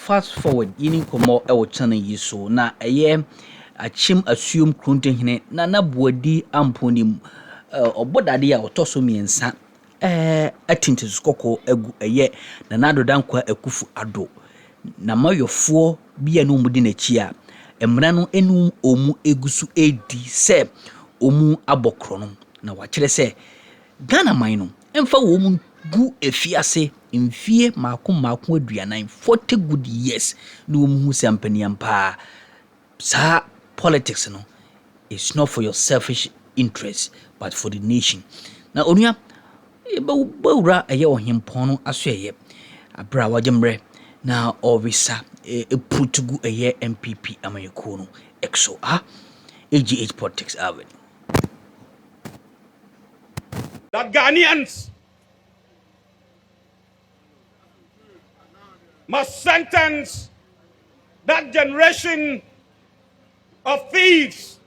fast forward yini komo e wo channel yi so na eye achim assume kruntenhene na buadi amponim obodade ya otoso miensa atinti skoko egu eye na Addo dankwa akufu Addo na mayofo bia no mudi na chi a emra no enu omu egusu edi se omu abokro no na wa kire se Ghana man no emfa wo mu gu efiase mfie maako aduanan 40 good years no mu hu sampaniam pa sa politics no it's not for your selfish interest but for the nation na onua bawura eye ohempon no asoeye abra wajemre na ovisa putugu eye MPP amayeko no exo AGH politics aven that Ghanaians must sentence that generation of thieves,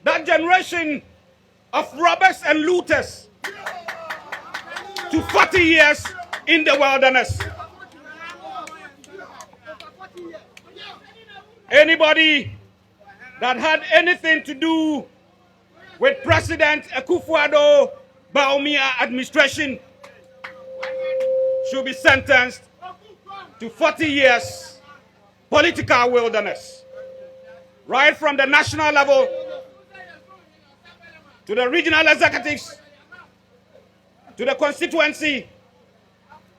that generation of robbers and looters to 40 years in the wilderness. Anybody that had anything to do with President Addo-Bawumia administration should be sentenced to 40 years political wilderness, right from the national level to the regional executives to the constituency.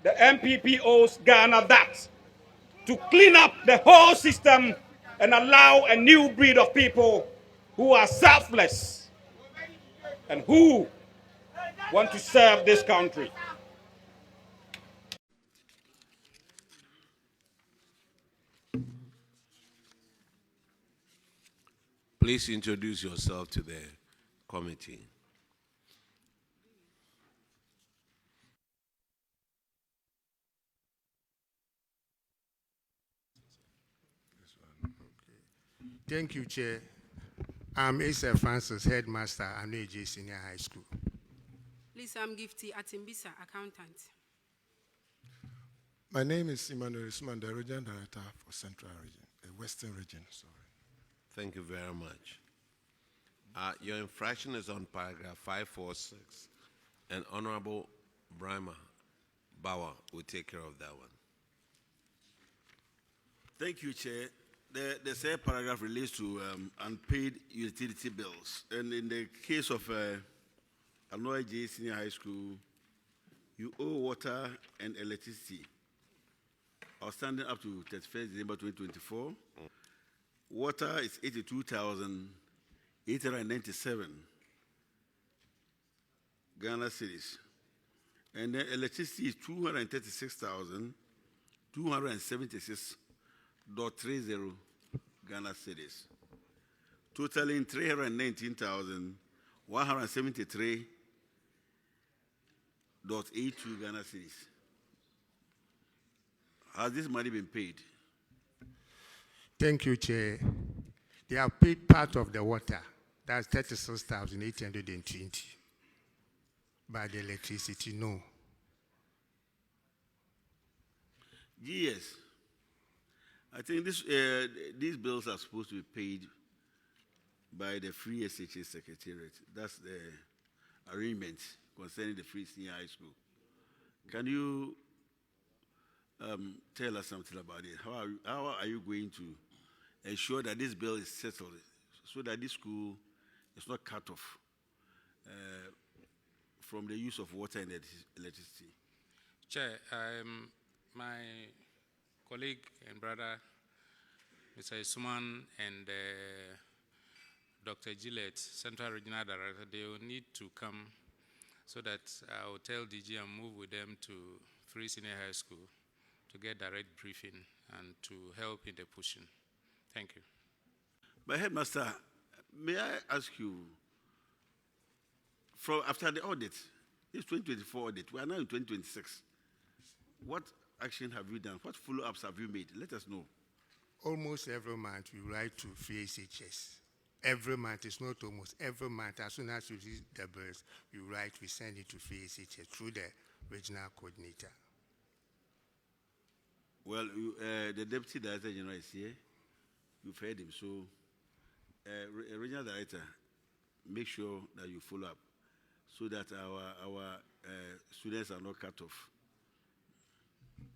The MPP owes Ghana that to clean up the whole system and allow a new breed of people who are selfless and who want to serve this country. Please introduce yourself to the committee. Thank you, Chair. I'm Asa Francis, Headmaster, Annor Adjaye Senior High School. Please, I'm Gifty Atimbisa, Accountant. My name is Emmanuel Usman, the Regional Director for Central Region, the Western Region, sorry. Thank you very much. Your infraction is on paragraph 546, and Honorable Brahma Bauer will take care of that one. Thank you, Chair. The third paragraph relates to unpaid utility bills. And in the case of Annor Adjaye Senior High School, you owe water and electricity outstanding up to 31st December 2024. Water is 82,897 Ghana cedis. And then electricity is 236,276.30 Ghana cedis, totaling 319,173.82 Ghana cedis. Has this money been paid? Thank you, Chair. They have paid part of the water, that's 36,820. But the electricity, no. Yes. I think these bills are supposed to be paid by the Free SHS Secretariat. That's the arrangement concerning the Free Senior High School. Can you tell us something about it? How are you going to ensure that this bill is settled so that this school is not cut off from the use of water and electricity? Chair, my colleague and brother, Mr. Isuman, and Dr. Gillette, Central Regional Director, they will need to come so that I will tell DG and move with them to Free Senior High School to get direct briefing and to help in the pushing. Thank you. My Headmaster, may I ask you, from after the audit, this 2024 audit, we are now in 2026, what action have you done? What follow-ups have you made? Let us know. Almost every month we write to Free SHS. Every month, it's not almost every month. As soon as we see the bills, we send it to Free SHS through the regional coordinator. Well, the Deputy Director General is here. You've heard him. So, Regional Director, make sure that you follow up so that our students are not cut off.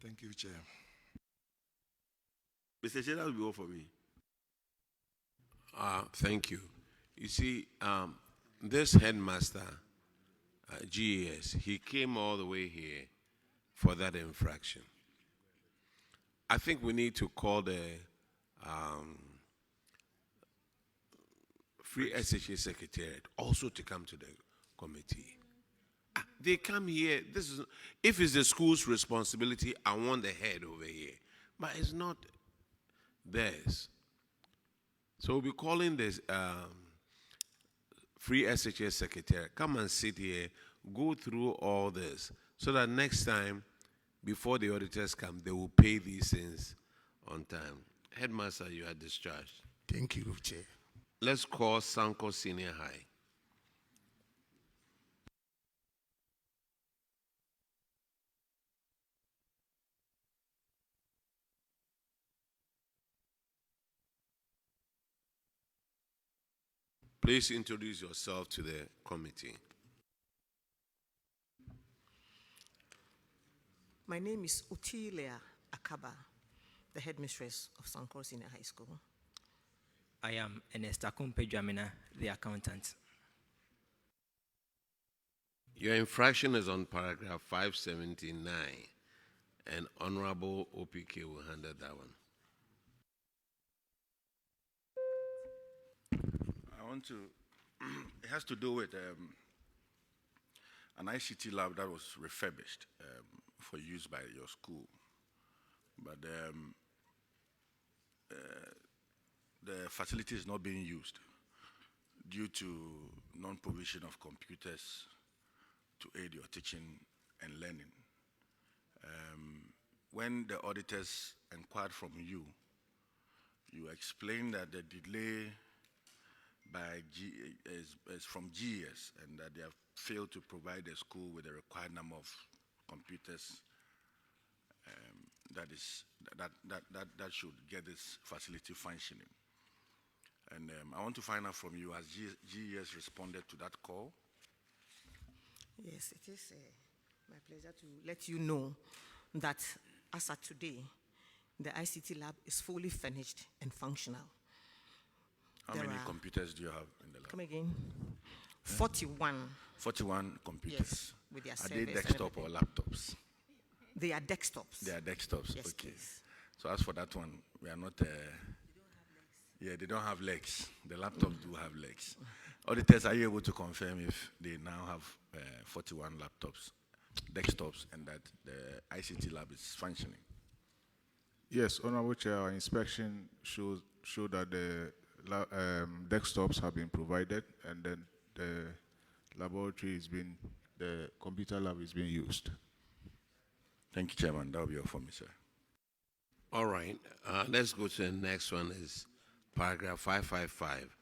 Thank you, Chair. Mr. Chair, that will be all for me. Thank you. You see, this headmaster, GAS, he came all the way here for that infraction. I think we need to call the Free SHS Secretariat also to come to the committee. They come here. This is, if it's the school's responsibility, I want the head over here, but it's not theirs. So we'll be calling this Free SHS Secretariat. Come and sit here, go through all this, so that next time, before the auditors come, they will pay these things on time. Headmaster, you are discharged. Thank you, Chair. Let's call Sankor Senior High. Please introduce yourself to the committee. My name is Utilia Akaba, the headmistress of Sankor Senior High School. I am Ernest Akumpe Dwamina, the accountant. Your infraction is on paragraph 579, and Honorable OPK will handle that one. I want to, it has to do with an ICT lab that was refurbished for use by your school. But the facility is not being used due to non-provision of computers to aid your teaching and learning. When the auditors inquired from you, you explained that the delay by is from GES and that they have failed to provide the school with the required number of computers that should get this facility functioning. And I want to find out from you, has GES responded to that call? Yes, it is my pleasure to let you know that as of today, the ICT lab is fully furnished and functional. How many computers do you have in the lab? Come again. 41. 41 computers. Yes, with their Are they servers desktop or laptops? They are desktops. They are desktops, yes, okay. Please. So as for that one, we are not... yeah, they don't have legs. The laptops do have legs. Auditors, are you able to confirm if they now have 41 laptops, desktops, and that the ICT lab is functioning? Yes, Honorable Chair, our inspection showed that the desktops have been provided, and then the laboratory is being, the computer lab is being used. Thank you, Chairman. That will be all for me, sir. All right, let's go to the next one. Is paragraph 555,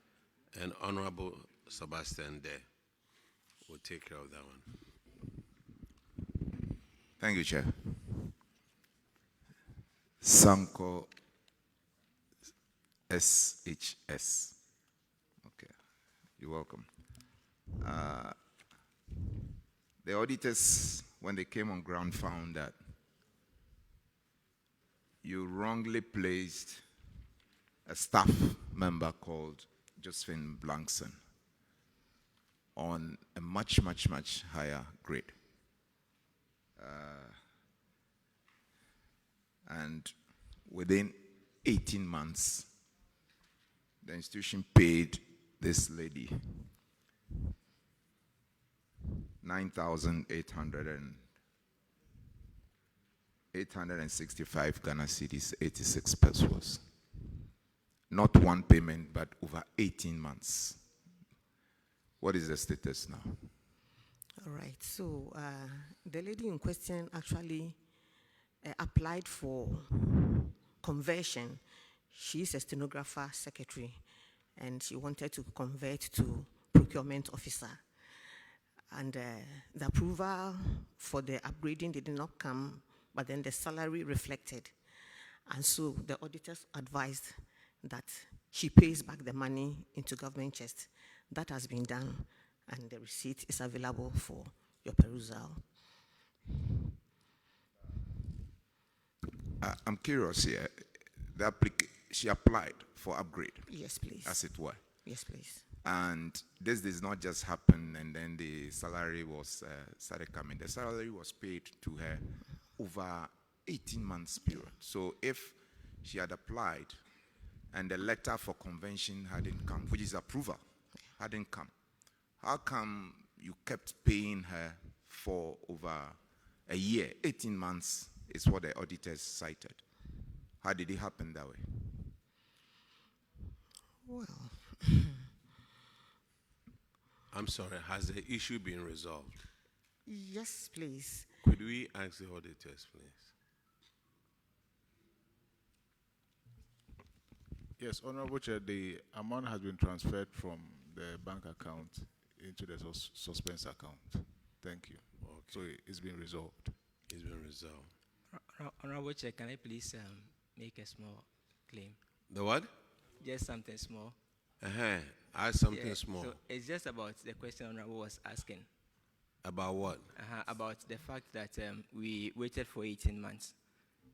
and Honorable Sebastian Day will take care of that one. Thank you, Chair. Sankor SHS. Okay, you're welcome. The auditors, when they came on ground, found that you wrongly placed a staff member called Josephine Blankson on a much, much, much higher grade. And within 18 months, the institution paid this lady 9,865 Ghana cedis, 86 pesos. Not one payment, but over 18 months. What is the status now? All right, so the lady in question actually applied for conversion. She is a stenographer secretary, and she wanted to convert to procurement officer. And the approval for the upgrading did not come, but then the salary reflected. And so the auditors advised that she pays back the money into government chest. That has been done, and the receipt is available for your perusal. I'm curious here. She applied for upgrade. Yes, please. As it were. Yes, please. And this did not just happen and then the salary was started coming. The salary was paid to her over 18 months period. So if she had applied and the letter for convention hadn't come, which is approval, hadn't come, how come you kept paying her for over a year? 18 months is what the auditors cited. How did it happen that way? Well, I'm sorry, has the issue been resolved? yes, please. Could we ask the auditors, please? Yes, Honorable Chair, the amount has been transferred from the bank account into the suspense account. Thank you. Okay. So it's been resolved. It's been resolved. Honorable Chair, can I please make a small claim? The what? Just something small. Ask something small. So it's just about the question Honorable was asking. About what? About the fact that we waited for 18 months.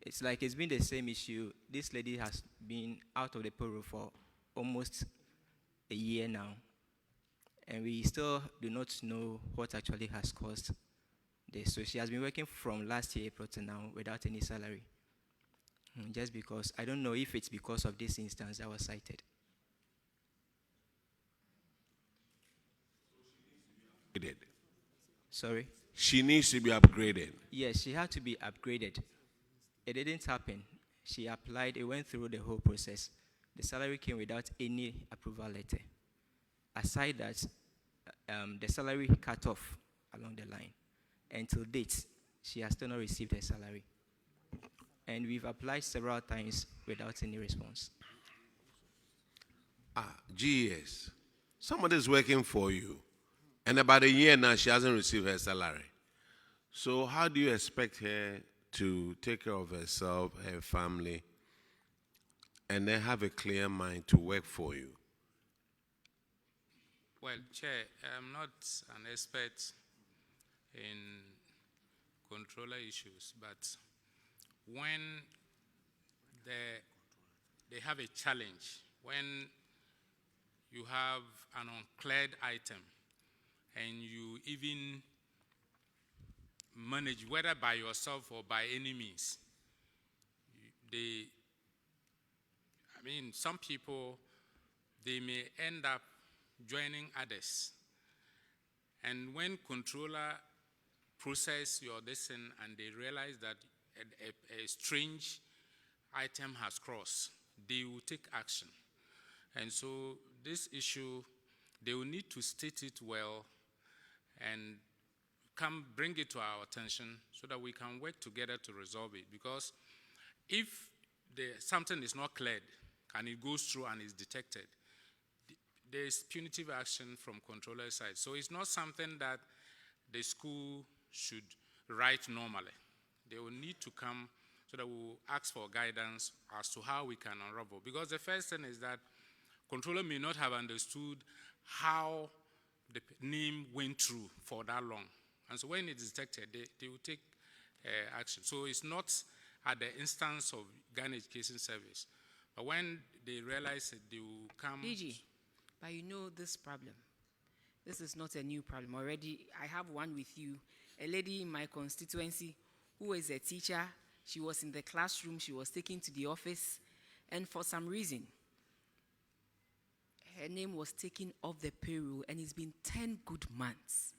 It's like it's been the same issue. This lady has been out of the payroll for almost a year now. And we still do not know what actually has caused this. So she has been working from last year, April to now, without any salary. Just because, I don't know if it's because of this instance that was cited. Sorry? She needs to be upgraded. Yes, she had to be upgraded. It didn't happen. She applied, it went through the whole process. The salary came without any approval letter. Aside that, the salary cut off along the line. Until date, she has still not received her salary. And we've applied several times without any response. GS, somebody's working for you, and about a year now she hasn't received her salary. So how do you expect her to take care of herself, her family, and then have a clear mind to work for you? Well, Chair, I'm not an expert in controller issues, but when they have a challenge, when you have an uncleared item and you even manage, whether by yourself or by any means, some people, they may end up joining others. And when controller process your lesson and they realize that a strange item has crossed, they will take action. And so this issue, they will need to state it well and bring it to our attention so that we can work together to resolve it. Because if something is not cleared and it goes through and is detected, there is punitive action from controller's side. So it's not something that the school should write normally. They will need to come so that we will ask for guidance as to how we can unravel. Because the first thing is that controller may not have understood how the name went through for that long. And so when it is detected, they will take action. So it's not at the instance of Ghana Education Service. But when they realize it, they will come. DG, but you know this problem. This is not a new problem. Already, I have one with you. A lady in my constituency who is a teacher, she was in the classroom, she was taken to the office, and for some reason, her name was taken off the payroll, and it's been 10 good months.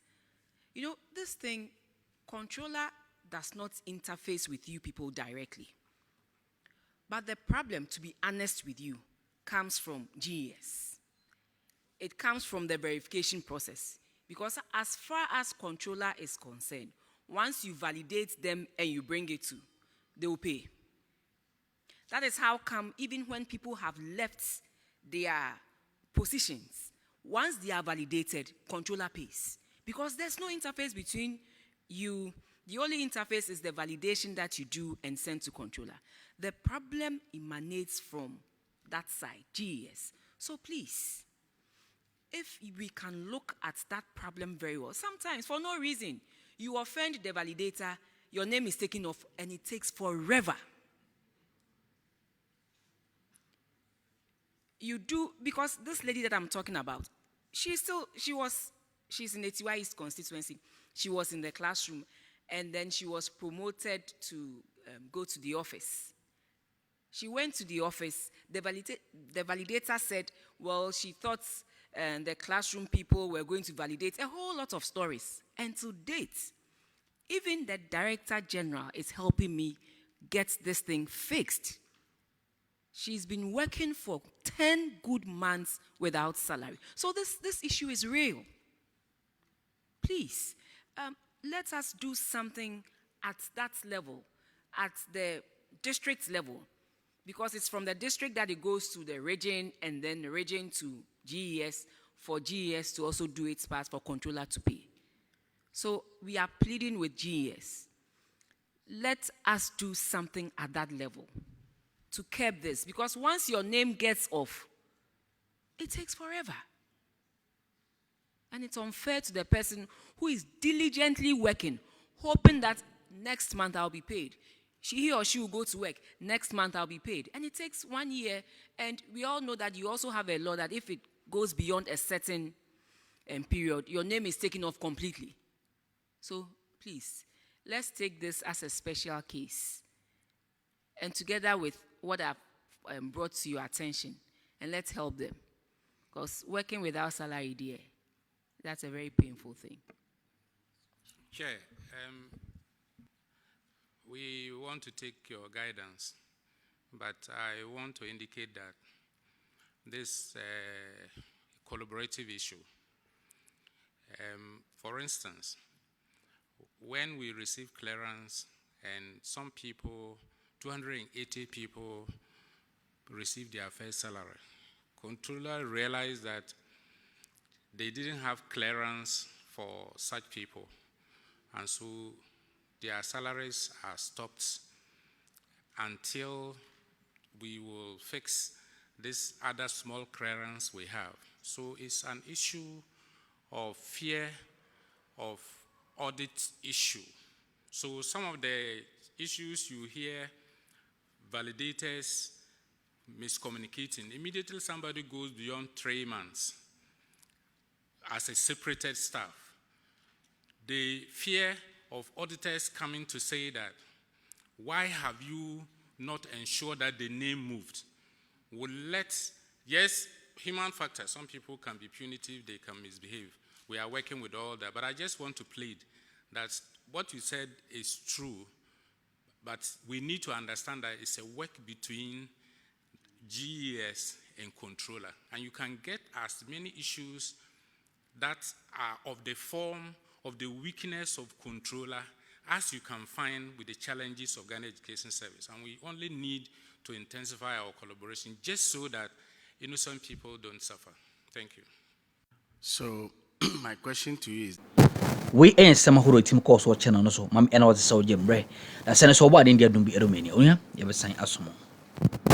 You know, this thing, controller does not interface with you people directly. But the problem, to be honest with you, comes from GES. It comes from the verification process. Because as far as controller is concerned, once you validate them and you bring it to, they will pay. That is how come even when people have left their positions, once they are validated, controller pays. Because there's no interface between you, The only interface is the validation that you do and send to controller. The problem emanates from that side, GES. So please, if we can look at that problem very well, sometimes for no reason, you offend the validator, your name is taken off, and it takes forever. You do, because this lady that I'm talking about, she's in the Tiwa East constituency. She was in the classroom, and then she was promoted to go to the office. She went to the office. The validator said, well, she thought the classroom people were going to validate a whole lot of stories. And to date, even the Director General is helping me get this thing fixed. She's been working for 10 good months without salary. So this issue is real. Please, let us do something at that level, at the district level, because it's from the district that it goes to the region, and then the region to GES, for GES to also do its part for controller to pay. So we are pleading with GES. Let us do something at that level to curb this, because once your name gets off, it takes forever. And it's unfair to the person who is diligently working, hoping that next month I'll be paid. He or she will go to work, next month I'll be paid. And it takes 1 year, and we all know that you also have a law that if it goes beyond a certain period, your name is taken off completely. So please, let's take this as a special case. And together with what I've brought to your attention, and let's help them. Because working without salary, dear, that's a very painful thing. Chair, we want to take your guidance, but I want to indicate that this collaborative issue, for instance, when we receive clearance and some people, 280 people received their first salary, controller realized that they didn't have clearance for such people, and so their salaries are stopped until we will fix this other small clearance we have. So it's an issue of fear of audit issue. So some of the issues you hear, validators miscommunicating, immediately somebody goes beyond 3 months as a separated staff. The fear of auditors coming to say that, why have you not ensured that the name moved? Will let, yes, human factors, some people can be punitive, they can misbehave. We are working with all that, but I just want to plead that what you said is true, but we need to understand that it's a work between GES and controller, and you can get as many issues that are of the form of the weakness of controller as you can find with the challenges of Ghana Education Service. And we only need to intensify our collaboration just so that innocent people don't suffer. Thank you. So my question to you is, we ain't some who team course or channel so mam and was so jembre. That's an so bad in the Dumbi Romania. You ever sign us more.